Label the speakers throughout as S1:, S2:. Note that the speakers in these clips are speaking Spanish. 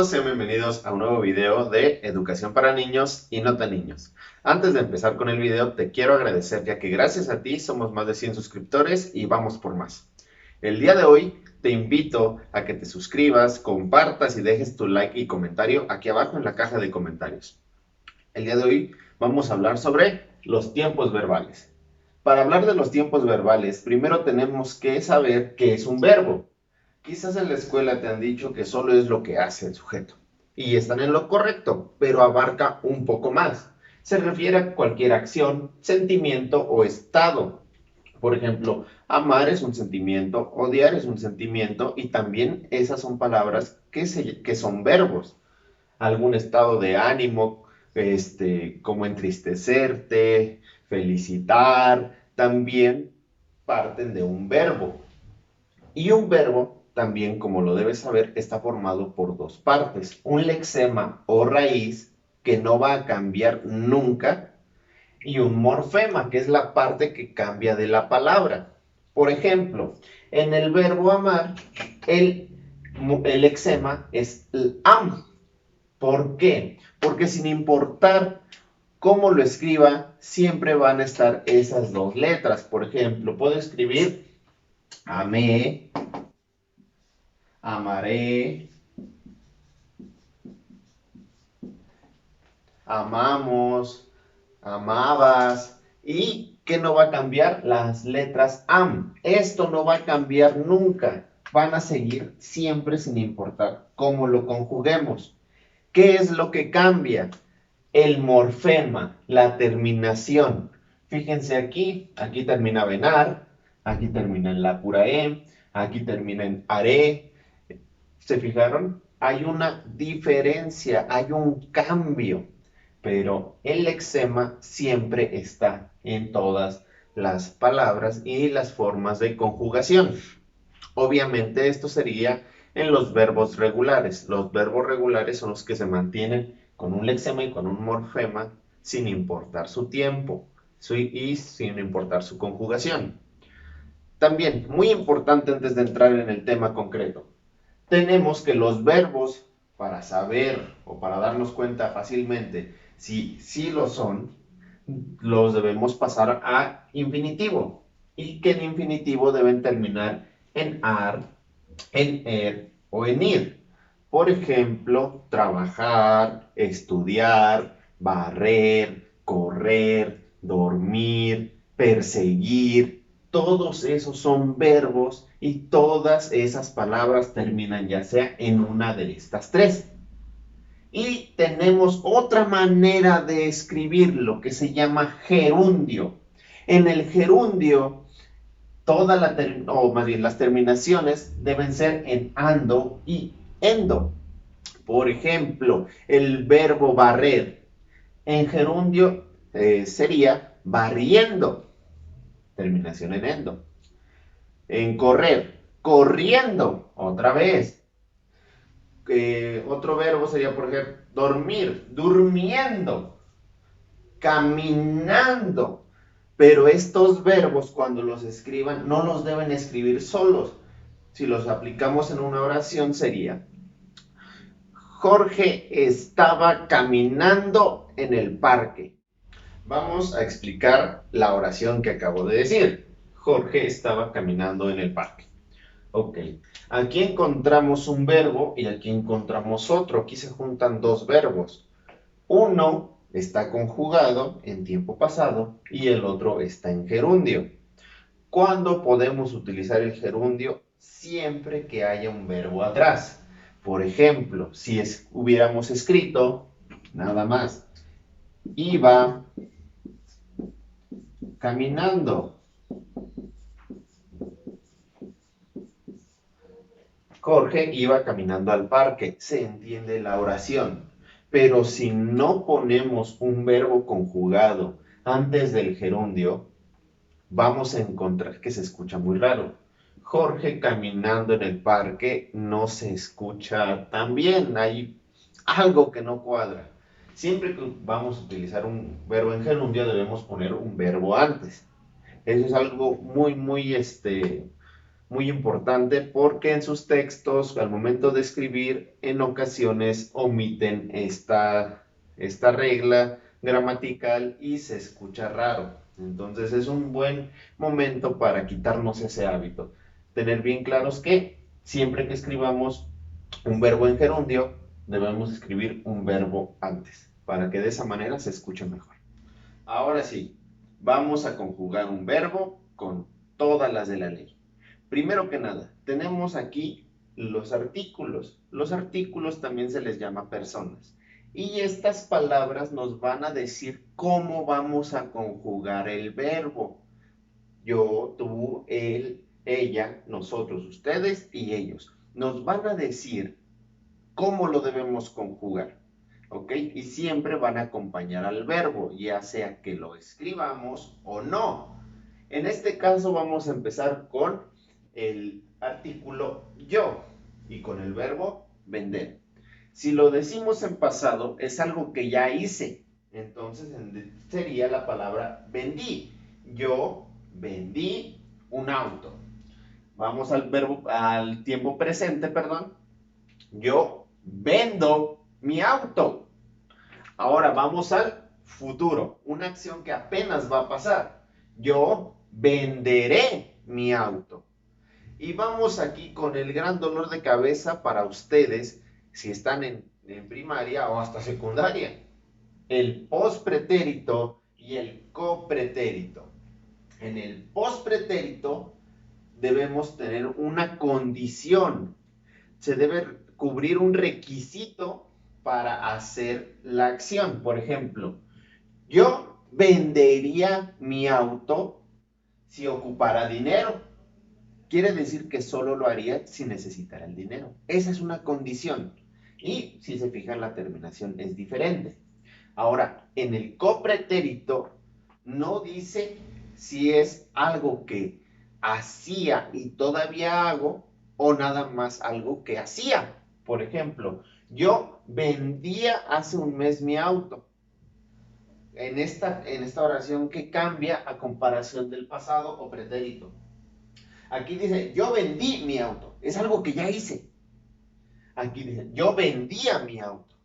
S1: todos, sean bienvenidos a un nuevo video de educación para niños y no tan niños. Antes de empezar con el video, te quiero agradecer ya que gracias a ti somos más de 100 suscriptores y vamos por más. El día de hoy te invito a que te suscribas, compartas y dejes tu like y comentario aquí abajo en la caja de comentarios. El día de hoy vamos a hablar sobre los tiempos verbales. Para hablar de los tiempos verbales, primero tenemos que saber qué es un verbo. Quizás en la escuela te han dicho que solo es lo que hace el sujeto. Y están en lo correcto, pero abarca un poco más. Se refiere a cualquier acción, sentimiento o estado. Por ejemplo, amar es un sentimiento, odiar es un sentimiento y también esas son palabras que son verbos. Algún estado de ánimo, como entristecerte, felicitar, también parten de un verbo. Y un verbo, también como lo debes saber, está formado por dos partes. Un lexema o raíz que no va a cambiar nunca y un morfema, que es la parte que cambia de la palabra. Por ejemplo, en el verbo amar, el, el lexema es el am. ¿Por qué? Porque sin importar cómo lo escriba, siempre van a estar esas dos letras. Por ejemplo, puedo escribir amé, amaré, amamos, amabas. ¿Y qué no va a cambiar? Las letras am. Esto no va a cambiar nunca. Van a seguir siempre sin importar cómo lo conjuguemos. ¿Qué es lo que cambia? El morfema, la terminación. Fíjense aquí termina en ar, aquí termina en la pura e, aquí termina en are. ¿Se fijaron? Hay una diferencia, hay un cambio, pero el lexema siempre está en todas las palabras y las formas de conjugación. Obviamente esto sería en los verbos regulares. Los verbos regulares son los que se mantienen con un lexema y con un morfema sin importar su tiempo y sin importar su conjugación. También, muy importante antes de entrar en el tema concreto, tenemos que los verbos, para saber o para darnos cuenta fácilmente si sí lo son, los debemos pasar a infinitivo. Y que en infinitivo deben terminar en ar, en er o en ir. Por ejemplo, trabajar, estudiar, barrer, correr, dormir, perseguir. Todos esos son verbos y todas esas palabras terminan ya sea en una de estas tres. Y tenemos otra manera de escribirlo que se llama gerundio. En el gerundio, o más bien las terminaciones deben ser en ando y endo. Por ejemplo, el verbo barrer en gerundio sería barriendo, terminación en endo. En correr, corriendo, otra vez. Otro verbo sería, por ejemplo, dormir, durmiendo, caminando. Pero estos verbos, cuando los escriban, no los deben escribir solos. Si los aplicamos en una oración, sería: Jorge estaba caminando en el parque. Vamos a explicar la oración que acabo de decir. Jorge estaba caminando en el parque. Ok, aquí encontramos un verbo y aquí encontramos otro. Aquí se juntan dos verbos. Uno está conjugado en tiempo pasado y el otro está en gerundio. ¿Cuándo podemos utilizar el gerundio? Siempre que haya un verbo atrás. Por ejemplo, si hubiéramos escrito nada más, iba caminando, Jorge iba caminando al parque, se entiende la oración. Pero si no ponemos un verbo conjugado antes del gerundio, vamos a encontrar que se escucha muy raro. Jorge caminando en el parque no se escucha tan bien, hay algo que no cuadra. Siempre que vamos a utilizar un verbo en gerundio debemos poner un verbo antes. Eso es algo muy Muy importante porque en sus textos, al momento de escribir, en ocasiones omiten esta regla gramatical y se escucha raro. Entonces es un buen momento para quitarnos ese hábito. Tener bien claros que siempre que escribamos un verbo en gerundio, debemos escribir un verbo antes, para que de esa manera se escuche mejor. Ahora sí, vamos a conjugar un verbo con todas las de la ley. Primero que nada, tenemos aquí los artículos. Los artículos también se les llama personas. Y estas palabras nos van a decir cómo vamos a conjugar el verbo. Yo, tú, él, ella, nosotros, ustedes y ellos. Nos van a decir cómo lo debemos conjugar. ¿Ok? Y siempre van a acompañar al verbo, ya sea que lo escribamos o no. En este caso vamos a empezar con el artículo yo y con el verbo vender. Si lo decimos en pasado, es algo que ya hice. Entonces sería la palabra vendí. Yo vendí un auto. Vamos al verbo, al tiempo presente, perdón. Yo vendo mi auto. Ahora vamos al futuro, una acción que apenas va a pasar. Yo venderé mi auto. Y vamos aquí con el gran dolor de cabeza para ustedes si están en primaria o hasta secundaria. El pospretérito y el copretérito. En el pospretérito debemos tener una condición. Se debe cubrir un requisito para hacer la acción. Por ejemplo, yo vendería mi auto si ocupara dinero. Quiere decir que solo lo haría si necesitara el dinero. Esa es una condición. Y si se fijan, la terminación es diferente. Ahora, en el copretérito no dice si es algo que hacía y todavía hago o nada más algo que hacía. Por ejemplo, yo vendía hace un mes mi auto. En esta oración, ¿qué cambia a comparación del pasado o pretérito? Aquí dice, yo vendí mi auto. Es algo que ya hice. Aquí dice, yo vendía mi auto.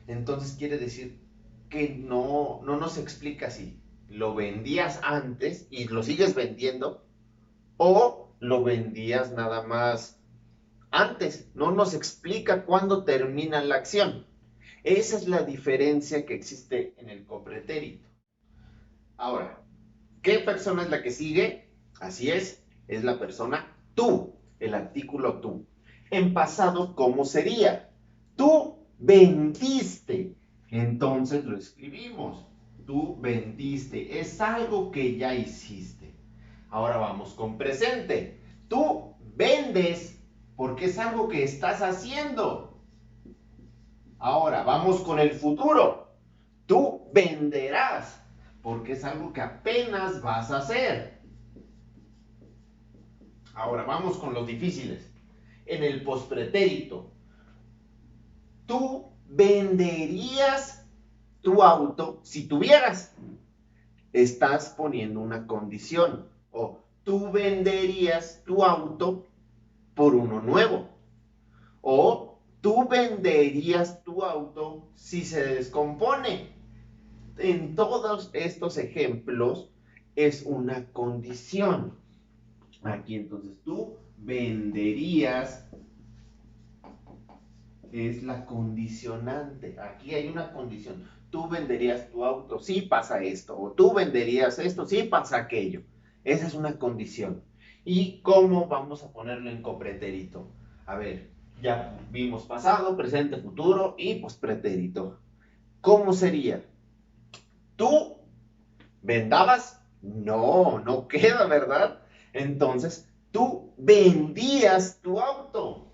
S1: Entonces quiere decir que no nos explica si lo vendías antes y lo sigues vendiendo o lo vendías nada más antes. No nos explica cuándo termina la acción. Esa es la diferencia que existe en el copretérito. Ahora, ¿qué persona es la que sigue? Así es la persona tú, el artículo tú. En pasado, ¿cómo sería? Tú vendiste. Entonces lo escribimos. Tú vendiste. Es algo que ya hiciste. Ahora vamos con presente. Tú vendes porque es algo que estás haciendo. Ahora vamos con el futuro. Tú venderás porque es algo que apenas vas a hacer. Ahora vamos con los difíciles. En el pospretérito, tú venderías tu auto si tuvieras. Estás poniendo una condición. O tú venderías tu auto por uno nuevo. O tú venderías tu auto si se descompone. En todos estos ejemplos es una condición. Aquí entonces tú venderías es la condicionante. Aquí hay una condición. Tú venderías tu auto si pasa esto. O tú venderías esto si pasa aquello. Esa es una condición. ¿Y cómo vamos a ponerlo en copretérito? A ver, ya vimos pasado, presente, futuro y pospretérito. ¿Cómo sería? ¿Tú vendabas? No, no queda, ¿verdad? Entonces, tú vendías tu auto.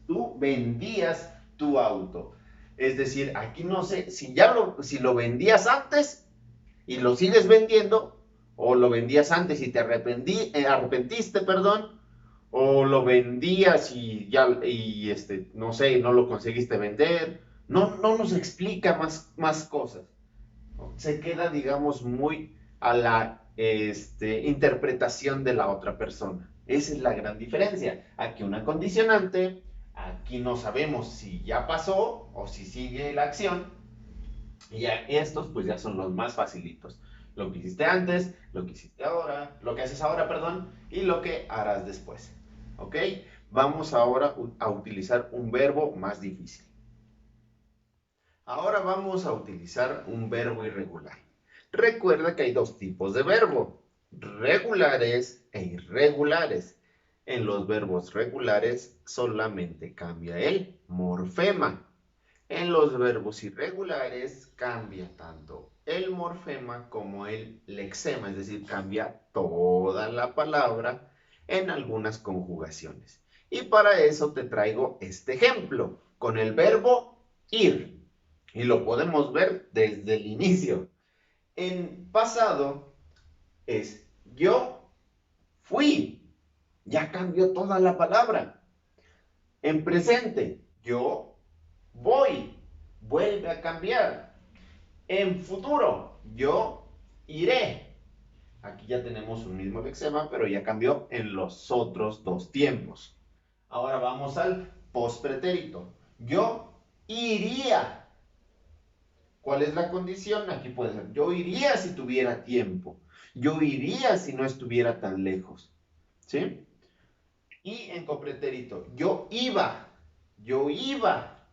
S1: Tú vendías tu auto. Es decir, aquí no sé si lo vendías antes y lo sigues vendiendo, o lo vendías antes y te arrepentiste, perdón, o lo vendías y ya, no sé, no lo conseguiste vender. No nos explica más cosas. Se queda, digamos, muy a la interpretación de la otra persona. Esa es la gran diferencia. Aquí una condicionante, aquí no sabemos si ya pasó o si sigue la acción. Y ya estos pues ya son los más facilitos. Lo que hiciste antes, lo que hiciste ahora, lo que haces ahora, perdón, y lo que harás después. ¿Ok? Vamos ahora a utilizar un verbo más difícil. Ahora vamos a utilizar un verbo irregular. Recuerda que hay dos tipos de verbo, regulares e irregulares. En los verbos regulares solamente cambia el morfema. En los verbos irregulares cambia tanto el morfema como el lexema, es decir, cambia toda la palabra en algunas conjugaciones. Y para eso te traigo este ejemplo con el verbo ir. Y lo podemos ver desde el inicio. En pasado es yo fui. Ya cambió toda la palabra. En presente, yo voy. Vuelve a cambiar. En futuro, yo iré. Aquí ya tenemos un mismo lexema, pero ya cambió en los otros dos tiempos. Ahora vamos al pospretérito. Yo iría. ¿Cuál es la condición? Aquí puede ser, yo iría si tuviera tiempo. Yo iría si no estuviera tan lejos. ¿Sí? Y en copretérito, yo iba. Yo iba.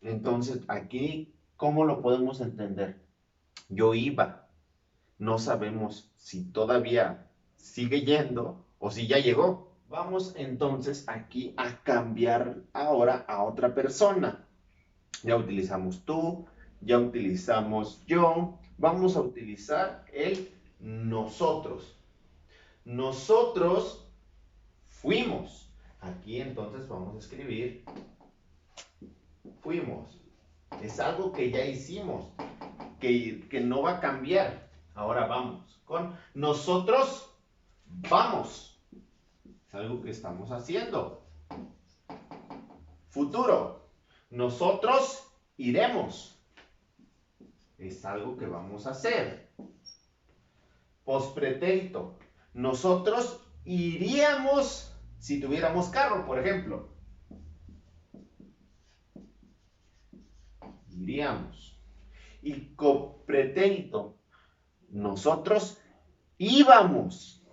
S1: Entonces, aquí, ¿cómo lo podemos entender? Yo iba. No sabemos si todavía sigue yendo o si ya llegó. Vamos entonces aquí a cambiar ahora a otra persona. Ya utilizamos tú, ya utilizamos yo. Vamos a utilizar el nosotros. Nosotros fuimos. Aquí entonces vamos a escribir fuimos. Es algo que ya hicimos, que no va a cambiar. Ahora vamos con nosotros vamos. Es algo que estamos haciendo. Futuro. Nosotros iremos. Es algo que vamos a hacer. Pospretérito. Nosotros iríamos si tuviéramos carro, por ejemplo. Iríamos. Y copretérito. Nosotros íbamos.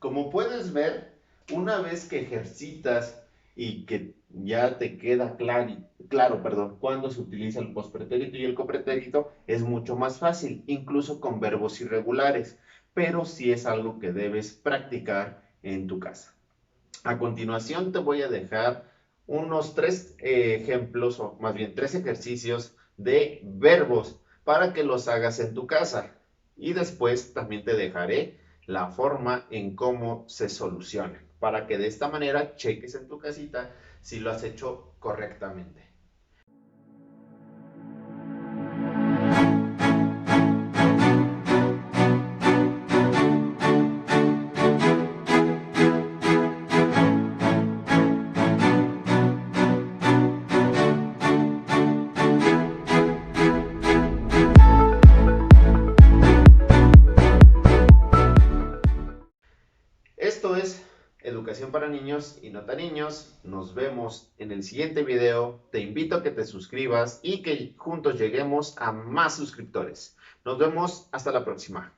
S1: Como puedes ver, una vez que ejercitas y que ya te queda claro, cuándo se utiliza el pospretérito y el copretérito, es mucho más fácil, incluso con verbos irregulares, pero sí es algo que debes practicar en tu casa. A continuación te voy a dejar unos 3 ejemplos, o más bien 3 ejercicios de verbos para que los hagas en tu casa. Y después también te dejaré la forma en cómo se solucionan, para que de esta manera cheques en tu casita si lo has hecho correctamente. Esto es Educación para Niños y No Tan Niños. Nos vemos en el siguiente video. Te invito a que te suscribas y que juntos lleguemos a más suscriptores. Nos vemos hasta la próxima.